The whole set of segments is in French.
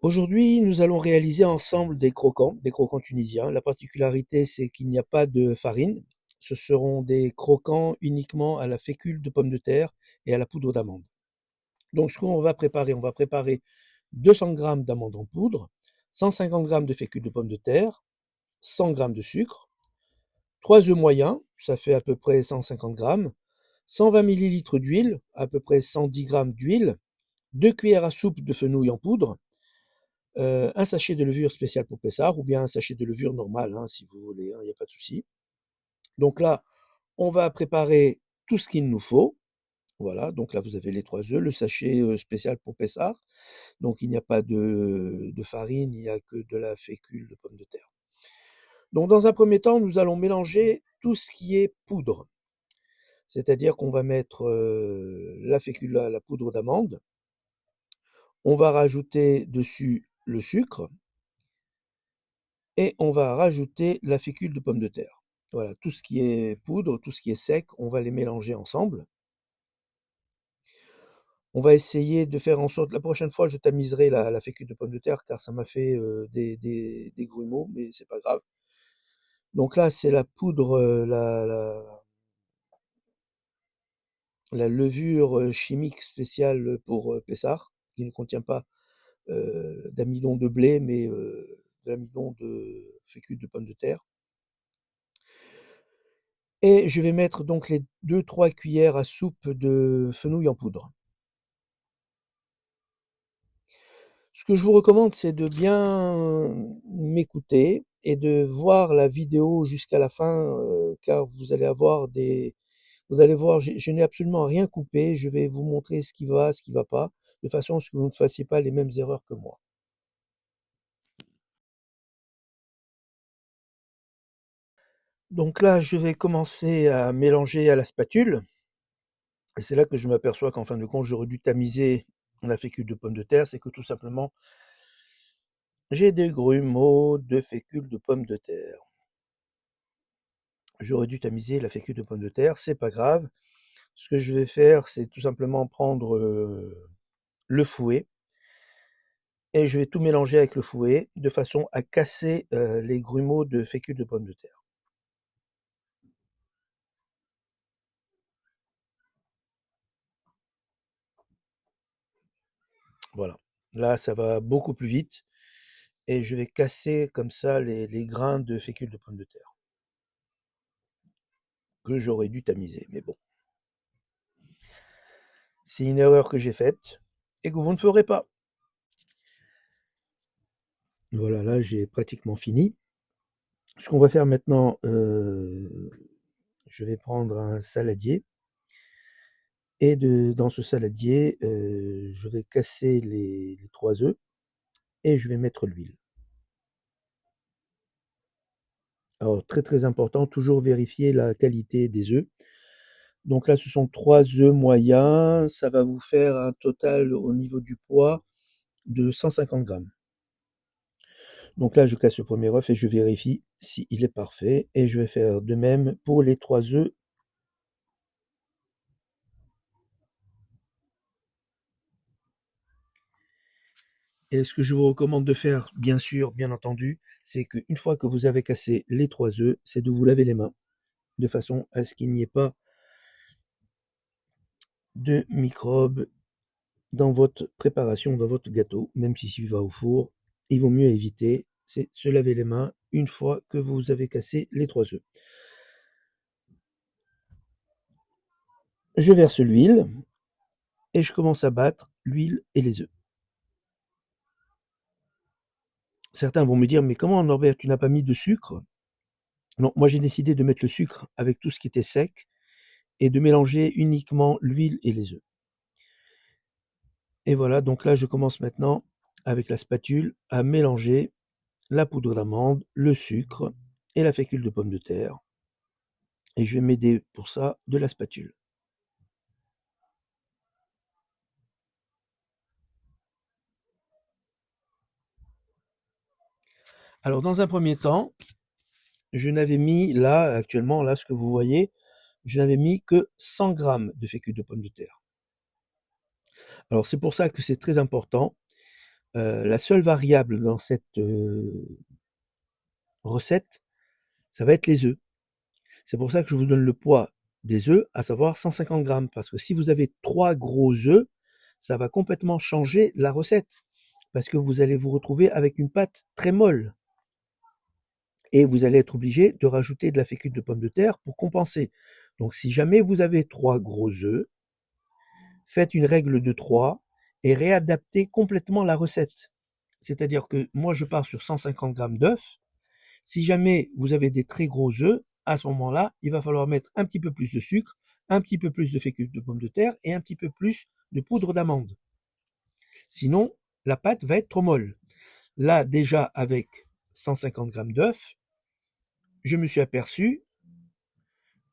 Aujourd'hui, nous allons réaliser ensemble des croquants tunisiens. La particularité, c'est qu'il n'y a pas de farine. Ce seront des croquants uniquement à la fécule de pomme de terre et à la poudre d'amande. Donc, ce qu'on on va préparer 200 grammes d'amandes en poudre, 150 grammes de fécule de pomme de terre, 100 grammes de sucre, 3 œufs moyens, ça fait à peu près 150 grammes, 120 millilitres d'huile, à peu près 110 grammes d'huile, 2 cuillères à soupe de fenouil en poudre, un sachet de levure spéciale pour Pessard ou bien un sachet de levure normale, hein, si vous voulez, il n'y a pas de souci. Donc là, on va préparer tout ce qu'il nous faut. Voilà, donc là, vous avez les 3 œufs, le sachet spécial pour Pessard. Donc il n'y a pas de farine, il n'y a que de la fécule de pomme de terre. Donc dans un premier temps, nous allons mélanger tout ce qui est poudre. C'est-à-dire qu'on va mettre la fécule, la poudre d'amande. On va rajouter dessus le sucre. Et on va rajouter la fécule de pomme de terre. Voilà, tout ce qui est poudre, tout ce qui est sec, on va les mélanger ensemble. On va essayer de faire en sorte, la prochaine fois, je tamiserai la fécule de pomme de terre, car ça m'a fait des grumeaux, mais c'est pas grave. Donc là, c'est la poudre, la levure chimique spéciale pour Pessard, qui ne contient pas d'amidon de blé, mais de l'amidon de fécule de pomme de terre. Et je vais mettre donc les 2-3 cuillères à soupe de fenouil en poudre. Ce que je vous recommande, c'est de bien m'écouter et de voir la vidéo jusqu'à la fin, car vous allez voir, je n'ai absolument rien coupé. Je vais vous montrer ce qui va pas, de façon à ce que vous ne fassiez pas les mêmes erreurs que moi. Donc là, je vais commencer à mélanger à la spatule. Et c'est là que je m'aperçois qu'en fin de compte, j'aurais dû tamiser la fécule de pomme de terre. C'est que tout simplement, j'ai des grumeaux de fécule de pomme de terre. J'aurais dû tamiser la fécule de pomme de terre, c'est pas grave. Ce que je vais faire, c'est tout simplement prendre le fouet et je vais tout mélanger avec le fouet de façon à casser les grumeaux de fécule de pomme de terre. Voilà. Là, ça va beaucoup plus vite et je vais casser comme ça les grains de fécule de pomme de terre que j'aurais dû tamiser. Mais bon, c'est une erreur que j'ai faite et que vous ne ferez pas. Voilà, là, j'ai pratiquement fini. Ce qu'on va faire maintenant, je vais prendre un saladier et dans ce saladier, je vais casser les 3 œufs et je vais mettre l'huile. Alors très, très important, toujours vérifier la qualité des œufs. Donc là, ce sont 3 œufs moyens, ça va vous faire un total au niveau du poids de 150 grammes. Donc là, je casse le premier œuf et je vérifie s'il est parfait et je vais faire de même pour les 3 œufs. Et ce que je vous recommande de faire, bien sûr, bien entendu, c'est qu'une fois que vous avez cassé les 3 œufs, c'est de vous laver les mains, de façon à ce qu'il n'y ait pas de microbes dans votre préparation, dans votre gâteau, même s'il va au four. Il vaut mieux éviter, c'est se laver les mains une fois que vous avez cassé les 3 œufs. Je verse l'huile et je commence à battre l'huile et les œufs. Certains vont me dire, mais comment Norbert, tu n'as pas mis de sucre? Non, moi j'ai décidé de mettre le sucre avec tout ce qui était sec et de mélanger uniquement l'huile et les œufs. Et voilà, donc là je commence maintenant avec la spatule à mélanger la poudre d'amande, le sucre et la fécule de pomme de terre. Et je vais m'aider pour ça de la spatule. Alors dans un premier temps, je n'avais mis là, actuellement, là ce que vous voyez, je n'avais mis que 100 grammes de fécule de pomme de terre. Alors c'est pour ça que c'est très important La seule variable dans cette recette, ça va être les œufs. C'est pour ça que je vous donne le poids des œufs, à savoir 150 grammes. Parce que si vous avez 3 gros œufs, ça va complètement changer la recette. Parce que vous allez vous retrouver avec une pâte très molle. Et vous allez être obligé de rajouter de la fécule de pomme de terre pour compenser. Donc si jamais vous avez 3 gros œufs, faites une règle de 3 et réadaptez complètement la recette. C'est-à-dire que moi je pars sur 150 grammes d'œufs. Si jamais vous avez des très gros œufs, à ce moment-là, il va falloir mettre un petit peu plus de sucre, un petit peu plus de fécule de pomme de terre et un petit peu plus de poudre d'amande. Sinon, la pâte va être trop molle. Là, déjà avec 150 grammes d'œufs, je me suis aperçu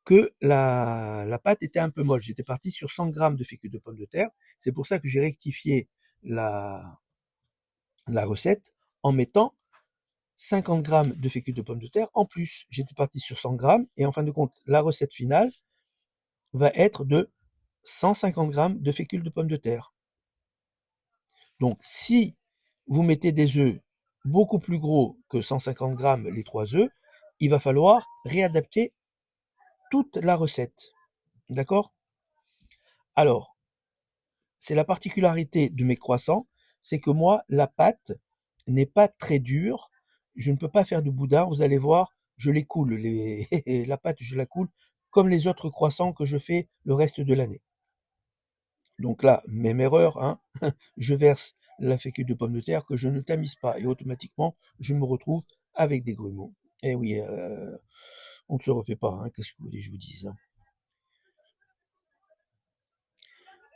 que la pâte était un peu molle. J'étais parti sur 100 grammes de fécule de pomme de terre. C'est pour ça que j'ai rectifié la recette en mettant 50 grammes de fécule de pomme de terre en plus. J'étais parti sur 100 grammes et en fin de compte, la recette finale va être de 150 grammes de fécule de pomme de terre. Donc, si vous mettez des œufs beaucoup plus gros que 150 grammes les 3 œufs, il va falloir réadapter toute la recette. D'accord? Alors, c'est la particularité de mes croissants, c'est que moi, la pâte n'est pas très dure. Je ne peux pas faire de boudin. Vous allez voir, je les coule. La pâte, je la coule comme les autres croissants que je fais le reste de l'année. Donc là, même erreur, hein, je verse la fécule de pomme de terre que je ne tamise pas et automatiquement, je me retrouve avec des grumeaux. Eh oui, on ne se refait pas, hein, qu'est-ce que vous voulez que je vous dise, hein.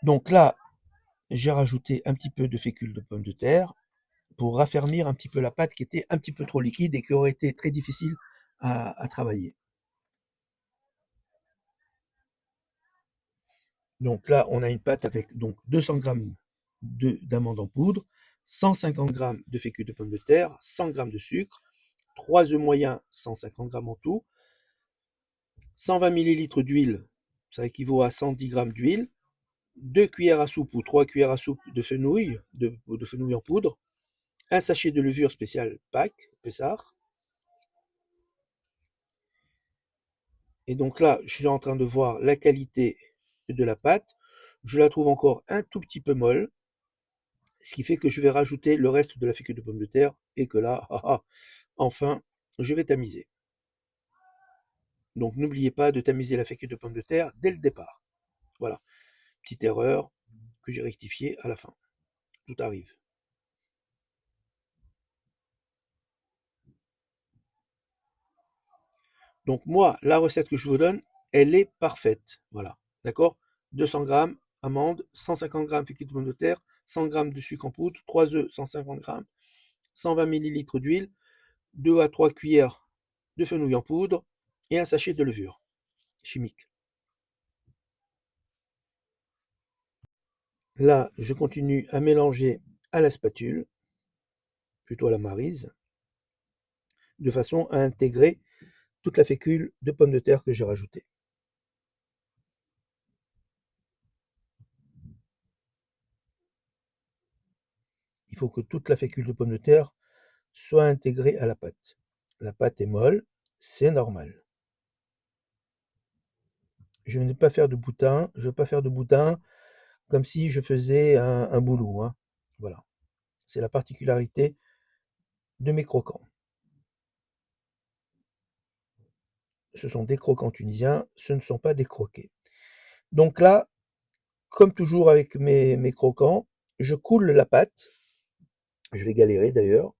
Donc là, j'ai rajouté un petit peu de fécule de pomme de terre pour raffermir un petit peu la pâte qui était un petit peu trop liquide et qui aurait été très difficile à travailler. Donc là, on a une pâte avec donc 200 grammes d'amandes en poudre, 150 grammes de fécule de pomme de terre, 100 grammes de sucre, 3 œufs moyens, 150 grammes en tout, 120 millilitres d'huile, ça équivaut à 110 grammes d'huile, 2 cuillères à soupe ou 3 cuillères à soupe de fenouil, de fenouil en poudre, un sachet de levure spéciale Pâques, Pessard. Et donc là, je suis en train de voir la qualité de la pâte. Je la trouve encore un tout petit peu molle, ce qui fait que je vais rajouter le reste de la fécule de pomme de terre et que là, enfin, je vais tamiser. Donc n'oubliez pas de tamiser la fécule de pomme de terre dès le départ. Voilà, petite erreur que j'ai rectifiée à la fin. Tout arrive. Donc moi, la recette que je vous donne, elle est parfaite. Voilà, d'accord? 200 grammes amandes, 150 grammes fécule de pomme de terre, 100 grammes de sucre en poudre, 3 œufs, 150 grammes, 120 millilitres d'huile, 2 à 3 cuillères de fenouil en poudre et un sachet de levure chimique. Là, je continue à mélanger à la spatule, plutôt à la maryse, de façon à intégrer toute la fécule de pomme de terre que j'ai rajoutée. Il faut que toute la fécule de pomme de terre soit intégrée à la pâte. La pâte est molle, c'est normal. Je ne vais pas faire de boudin, je ne vais pas faire de boudin comme si je faisais un boulot, hein. Voilà, c'est la particularité de mes croquants. Ce sont des croquants tunisiens, ce ne sont pas des croquets. Donc là, comme toujours avec mes croquants, je coule la pâte. Je vais galérer d'ailleurs.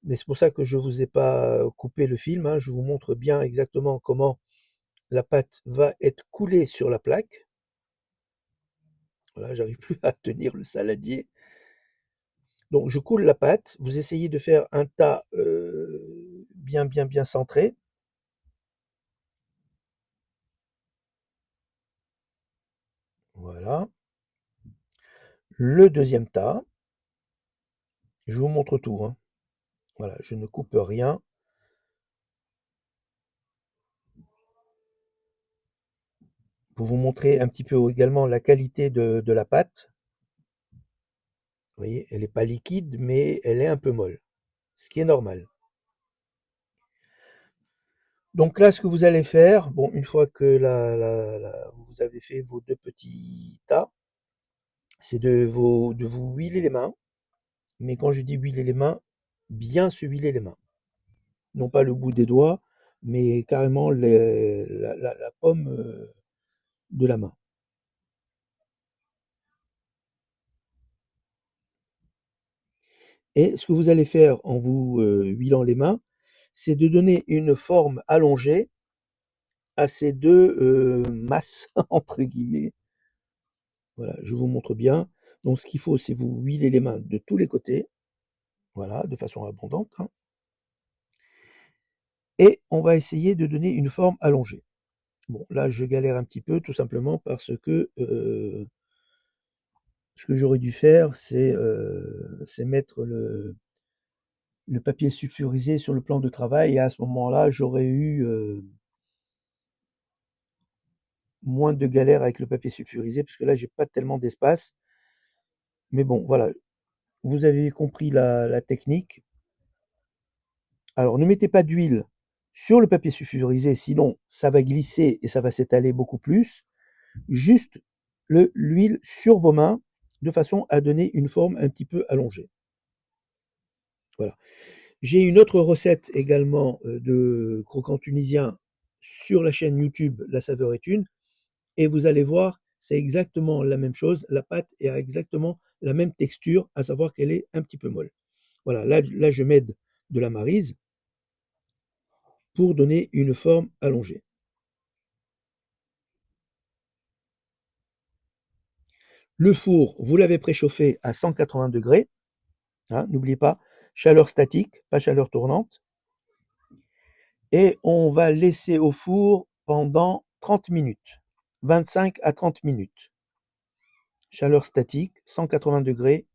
Mais c'est pour ça que je ne vous ai pas coupé le film, hein. Je vous montre bien exactement comment la pâte va être coulée sur la plaque. Voilà, j'arrive plus à tenir le saladier. Donc je coule la pâte. Vous essayez de faire un tas bien centré. Voilà. Le deuxième tas. Je vous montre tout, hein. Voilà, je ne coupe rien. Pour vous montrer un petit peu également la qualité de la pâte. Vous voyez, elle n'est pas liquide, mais elle est un peu molle, ce qui est normal. Donc là, ce que vous allez faire, bon, une fois que vous avez fait vos deux petits tas, c'est de vous huiler les mains. Mais quand je dis huiler les mains, bien se huiler les mains. Non pas le bout des doigts, mais carrément la paume de la main. Et ce que vous allez faire en vous huilant les mains, c'est de donner une forme allongée à ces deux masses, entre guillemets. Voilà, je vous montre bien. Donc ce qu'il faut, c'est vous huiler les mains de tous les côtés, voilà, de façon abondante, hein. Et on va essayer de donner une forme allongée. Bon, là, je galère un petit peu, tout simplement parce que ce que j'aurais dû faire, c'est mettre le papier sulfurisé sur le plan de travail, et à ce moment-là, j'aurais eu moins de galère avec le papier sulfurisé, parce que là, j'ai pas tellement d'espace. Mais bon, voilà, vous avez compris la technique. Alors, ne mettez pas d'huile sur le papier sulfurisé, sinon ça va glisser et ça va s'étaler beaucoup plus. Juste l'huile sur vos mains, de façon à donner une forme un petit peu allongée. Voilà. J'ai une autre recette également de croquants tunisiens sur la chaîne YouTube La Saveur est une, et vous allez voir, c'est exactement la même chose. La pâte a exactement la même texture, à savoir qu'elle est un petit peu molle. Voilà, là je m'aide de la maryse pour donner une forme allongée. Le four, vous l'avez préchauffé à 180 degrés, hein, n'oubliez pas, chaleur statique, pas chaleur tournante. Et on va laisser au four pendant 30 minutes, 25 à 30 minutes. Chaleur statique, 180 degrés.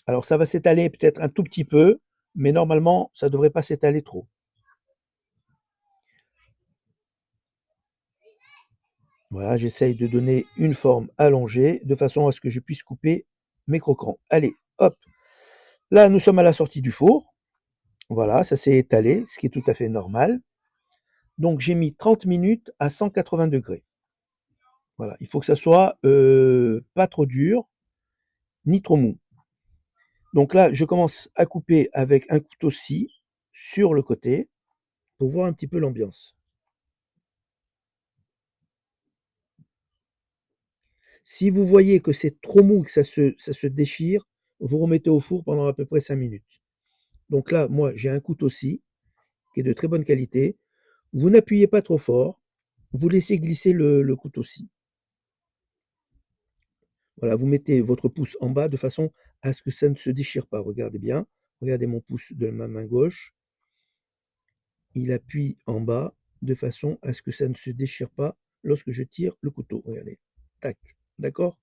Alors ça va s'étaler peut-être un tout petit peu, mais normalement ça ne devrait pas s'étaler trop. Voilà, j'essaye de donner une forme allongée de façon à ce que je puisse couper mes croquants. Allez, hop. Là, nous sommes à la sortie du four. Voilà, ça s'est étalé, ce qui est tout à fait normal. Donc j'ai mis 30 minutes à 180 degrés. Voilà, il faut que ça soit pas trop dur, ni trop mou. Donc là, je commence à couper avec un couteau-scie sur le côté pour voir un petit peu l'ambiance. Si vous voyez que c'est trop mou, que ça se déchire, vous remettez au four pendant à peu près 5 minutes. Donc là, moi, j'ai un couteau-scie qui est de très bonne qualité. Vous n'appuyez pas trop fort, vous laissez glisser le couteau-scie. Voilà, vous mettez votre pouce en bas de façon à ce que ça ne se déchire pas. Regardez bien, regardez mon pouce de ma main gauche. Il appuie en bas de façon à ce que ça ne se déchire pas lorsque je tire le couteau. Regardez, tac, d'accord?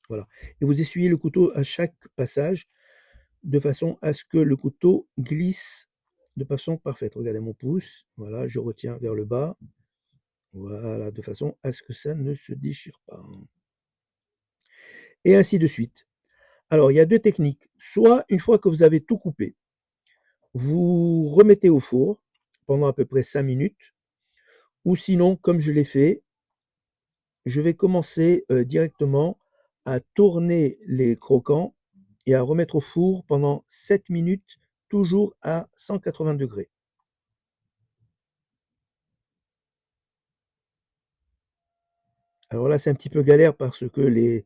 Voilà. Et vous essuyez le couteau à chaque passage de façon à ce que le couteau glisse de façon parfaite. Regardez mon pouce, voilà, je retiens vers le bas, voilà, de façon à ce que ça ne se déchire pas. Et ainsi de suite. Alors, il y a deux techniques. Soit, une fois que vous avez tout coupé, vous remettez au four pendant à peu près 5 minutes, ou sinon, comme je l'ai fait, je vais commencer directement à tourner les croquants et à remettre au four pendant 7 minutes, toujours à 180 degrés. Alors là, c'est un petit peu galère parce que les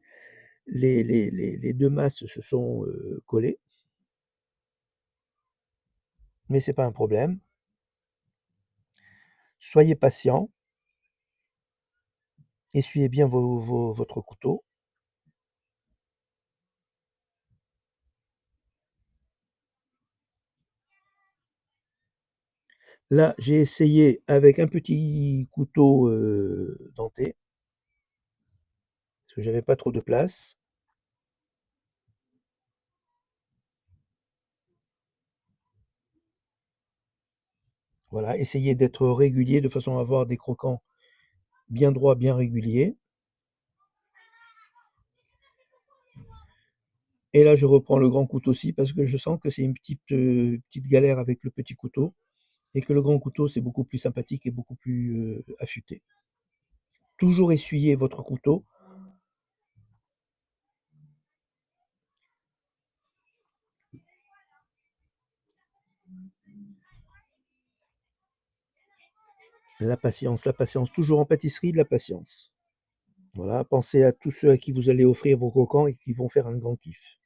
deux masses se sont collées, mais c'est pas un problème. Soyez patient, essuyez bien votre couteau. Là, j'ai essayé avec un petit couteau denté, parce que j'avais pas trop de place. Voilà, essayez d'être régulier de façon à avoir des croquants bien droits, bien réguliers. Et là, je reprends le grand couteau aussi parce que je sens que c'est une petite galère avec le petit couteau et que le grand couteau, c'est beaucoup plus sympathique et beaucoup plus affûté. Toujours essuyer votre couteau. La patience, toujours en pâtisserie, de la patience. Voilà, pensez à tous ceux à qui vous allez offrir vos croquants et qui vont faire un grand kiff.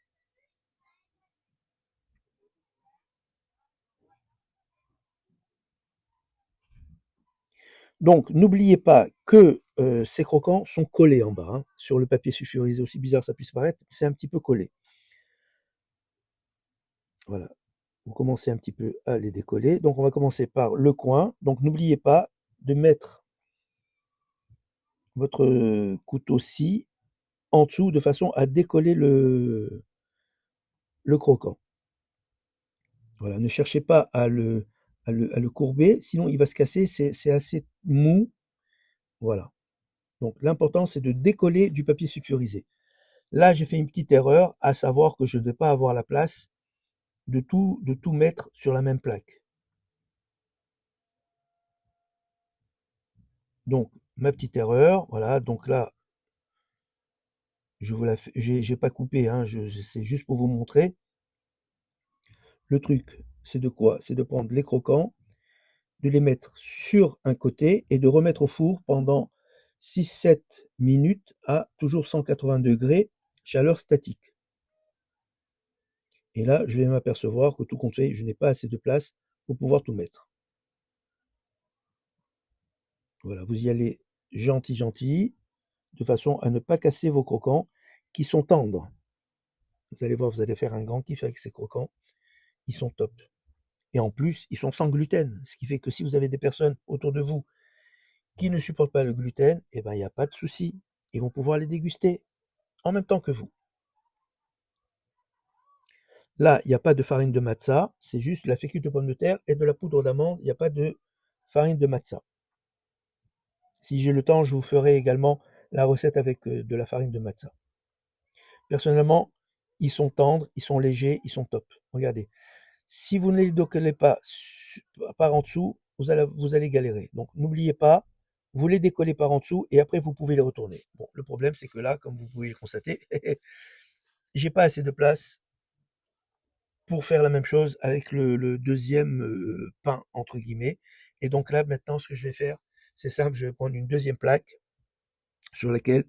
Donc, n'oubliez pas que ces croquants sont collés en bas, hein, sur le papier sulfurisé, aussi bizarre ça puisse paraître, c'est un petit peu collé. Voilà, vous commencez un petit peu à les décoller. Donc, on va commencer par le coin. Donc, n'oubliez pas de mettre votre couteau-ci en dessous de façon à décoller le croquant. Voilà, ne cherchez pas à le courber, sinon il va se casser, c'est assez mou. Voilà. Donc l'important, c'est de décoller du papier sulfurisé. Là, j'ai fait une petite erreur, à savoir que je ne vais pas avoir la place de tout mettre sur la même plaque. Donc, ma petite erreur, voilà, donc là, je vous la fais, j'ai pas coupé, hein, c'est juste pour vous montrer. Le truc, c'est de quoi? C'est de prendre les croquants, de les mettre sur un côté et de remettre au four pendant 6-7 minutes à toujours 180 degrés, chaleur statique. Et là, je vais m'apercevoir que tout compte fait, je n'ai pas assez de place pour pouvoir tout mettre. Voilà, vous y allez gentil, gentil, de façon à ne pas casser vos croquants qui sont tendres. Vous allez voir, vous allez faire un grand kiff avec ces croquants. Ils sont top. Et en plus, ils sont sans gluten. Ce qui fait que si vous avez des personnes autour de vous qui ne supportent pas le gluten, eh ben, il n'y a pas de souci. Ils vont pouvoir les déguster en même temps que vous. Là, il n'y a pas de farine de matza, c'est juste la fécule de pomme de terre et de la poudre d'amande. Il n'y a pas de farine de matza. Si j'ai le temps, je vous ferai également la recette avec de la farine de matza. Personnellement, ils sont tendres, ils sont légers, ils sont top. Regardez. Si vous ne les décollez pas par en dessous, vous allez galérer. Donc n'oubliez pas, vous les décollez par en dessous et après vous pouvez les retourner. Bon, le problème c'est que là, comme vous pouvez le constater, j'ai pas assez de place pour faire la même chose avec le deuxième pain entre guillemets. Et donc là, maintenant, ce que je vais faire, c'est simple, je vais prendre une deuxième plaque sur laquelle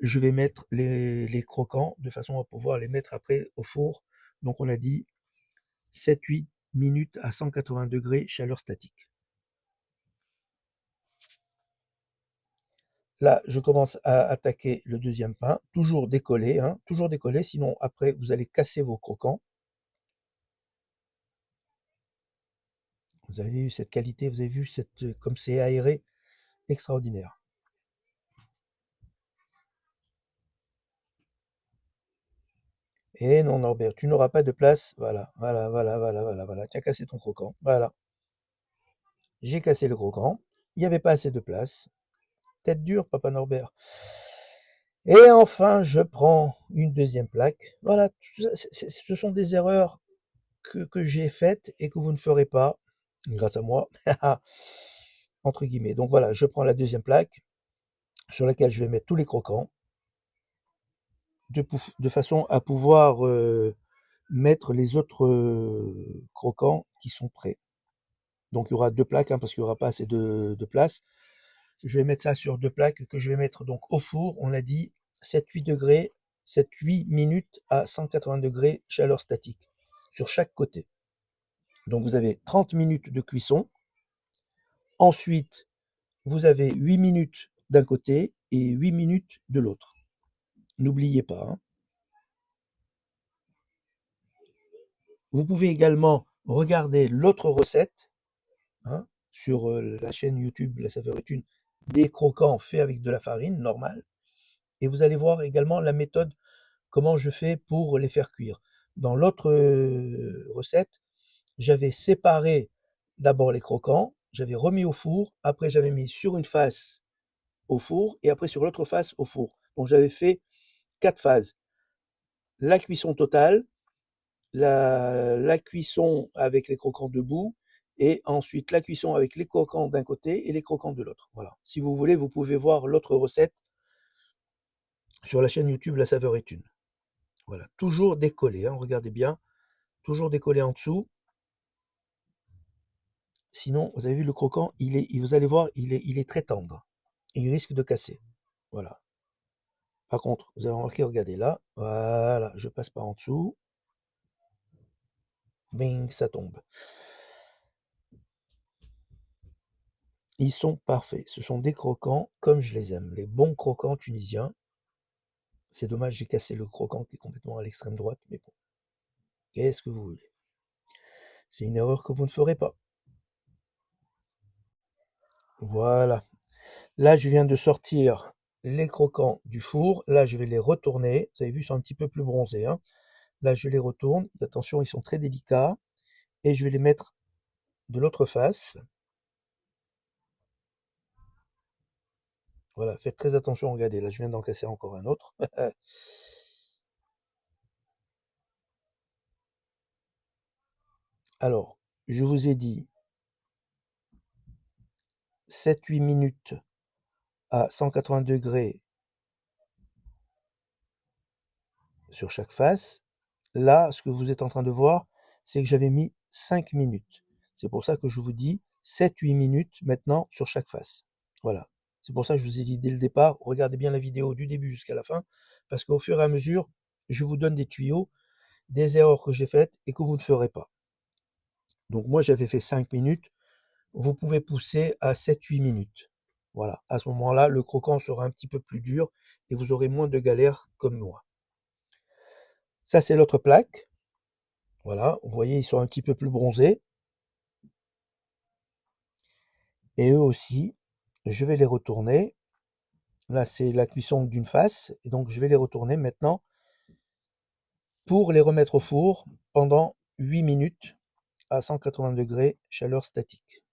je vais mettre les croquants de façon à pouvoir les mettre après au four. Donc on a dit 7-8 minutes à 180 degrés, chaleur statique. Là, je commence à attaquer le deuxième pain, toujours décollé, hein, toujours décollé, sinon après vous allez casser vos croquants. Vous avez vu cette qualité, vous avez vu comme c'est aéré, extraordinaire. Et non, Norbert, tu n'auras pas de place. Voilà, voilà, voilà, voilà, voilà, voilà. Tu as cassé ton croquant. Voilà, j'ai cassé le croquant. Il n'y avait pas assez de place. Tête dure, papa Norbert. Et enfin, je prends une deuxième plaque. Voilà, ce sont des erreurs que j'ai faites et que vous ne ferez pas, grâce à moi, entre guillemets. Donc voilà, je prends la deuxième plaque sur laquelle je vais mettre tous les croquants, de façon à pouvoir mettre les autres croquants qui sont prêts. Donc il y aura deux plaques, hein, parce qu'il n'y aura pas assez de place. Je vais mettre ça sur deux plaques que je vais mettre donc au four, on a dit 7-8 degrés, 7-8 minutes à 180 degrés, chaleur statique, sur chaque côté. Donc vous avez 30 minutes de cuisson. Ensuite, vous avez 8 minutes d'un côté et 8 minutes de l'autre. N'oubliez pas, hein. Vous pouvez également regarder l'autre recette, hein, sur la chaîne YouTube La Saveur est une, des croquants faits avec de la farine normale. Et vous allez voir également la méthode, comment je fais pour les faire cuire. Dans l'autre recette, j'avais séparé d'abord les croquants, j'avais remis au four, après j'avais mis sur une face au four et après sur l'autre face au four. Donc j'avais fait 4 phases. la cuisson totale, la cuisson avec les croquants debout, et ensuite la cuisson avec les croquants d'un côté et les croquants de l'autre. Voilà. Si vous voulez, vous pouvez voir l'autre recette sur la chaîne YouTube La Saveur est une. Voilà. Toujours décollé, hein, regardez bien. Toujours décollé en dessous. Sinon, vous avez vu le croquant, vous allez voir, il est très tendre. Il risque de casser. Voilà. Par contre, vous avez remarqué, regardez là. Voilà, je passe par en dessous. Bing, ça tombe. Ils sont parfaits. Ce sont des croquants comme je les aime. Les bons croquants tunisiens. C'est dommage, j'ai cassé le croquant qui est complètement à l'extrême droite, mais bon. Qu'est-ce que vous voulez? C'est une erreur que vous ne ferez pas. Voilà. Là, je viens de sortir les croquants du four. Là, je vais les retourner. Vous avez vu, ils sont un petit peu plus bronzés, hein. Là, je les retourne. Attention, ils sont très délicats. Et je vais les mettre de l'autre face. Voilà, faites très attention. Regardez, là, je viens d'en casser encore un autre. Alors, je vous ai dit 7-8 minutes à 180 degrés sur chaque face. Là, ce que vous êtes en train de voir, c'est que j'avais mis 5 minutes. C'est pour ça que je vous dis 7-8 minutes maintenant sur chaque face. Voilà. C'est pour ça que je vous ai dit dès le départ, regardez bien la vidéo du début jusqu'à la fin, parce qu'au fur et à mesure, je vous donne des tuyaux, des erreurs que j'ai faites et que vous ne ferez pas. Donc moi, j'avais fait 5 minutes. Vous pouvez pousser à 7-8 minutes. Voilà. À ce moment-là, le croquant sera un petit peu plus dur et vous aurez moins de galères comme moi. Ça, c'est l'autre plaque. Voilà. Vous voyez, ils sont un petit peu plus bronzés. Et eux aussi, je vais les retourner. Là, c'est la cuisson d'une face. Et donc, je vais les retourner maintenant pour les remettre au four pendant 8 minutes à 180 degrés, chaleur statique.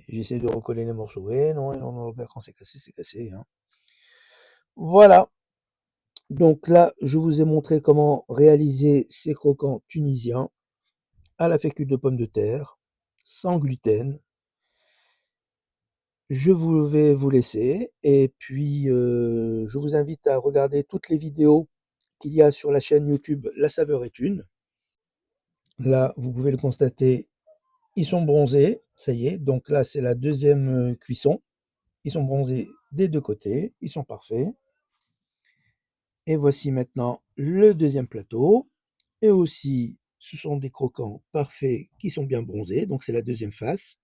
J'essaie de recoller les morceaux. Et non, Robert, quand c'est cassé, hein. Voilà. Donc là, je vous ai montré comment réaliser ces croquants tunisiens à la fécule de pommes de terre, sans gluten. Je vais vous laisser et puis je vous invite à regarder toutes les vidéos qu'il y a sur la chaîne YouTube La Saveur est une. Là, vous pouvez le constater, ils sont bronzés, ça y est. Donc là, c'est la deuxième cuisson. Ils sont bronzés des deux côtés, ils sont parfaits. Et voici maintenant le deuxième plateau. Et aussi, ce sont des croquants parfaits qui sont bien bronzés. Donc c'est la deuxième face.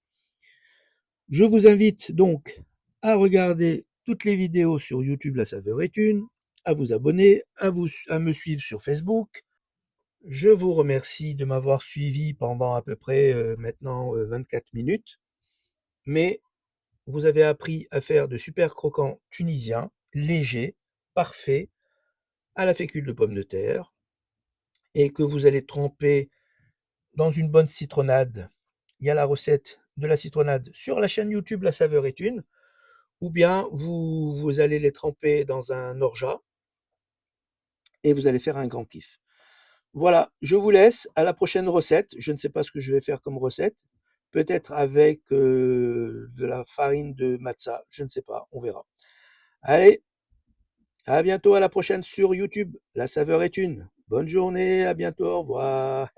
Je vous invite donc à regarder toutes les vidéos sur YouTube La Saveur est une, à vous abonner, à me suivre sur Facebook. Je vous remercie de m'avoir suivi pendant à peu près maintenant 24 minutes. Mais vous avez appris à faire de super croquants tunisiens, légers, parfaits, à la fécule de pommes de terre, et que vous allez tremper dans une bonne citronnade. Il y a la recette de la citronnade sur la chaîne YouTube La Saveur est une, ou bien vous allez les tremper dans un orgeat et vous allez faire un grand kiff. Voilà, je vous laisse à la prochaine recette. Je ne sais pas ce que je vais faire comme recette. Peut-être avec de la farine de matza. Je ne sais pas, on verra. Allez, à bientôt, à la prochaine sur YouTube. La saveur est une. Bonne journée, à bientôt, au revoir.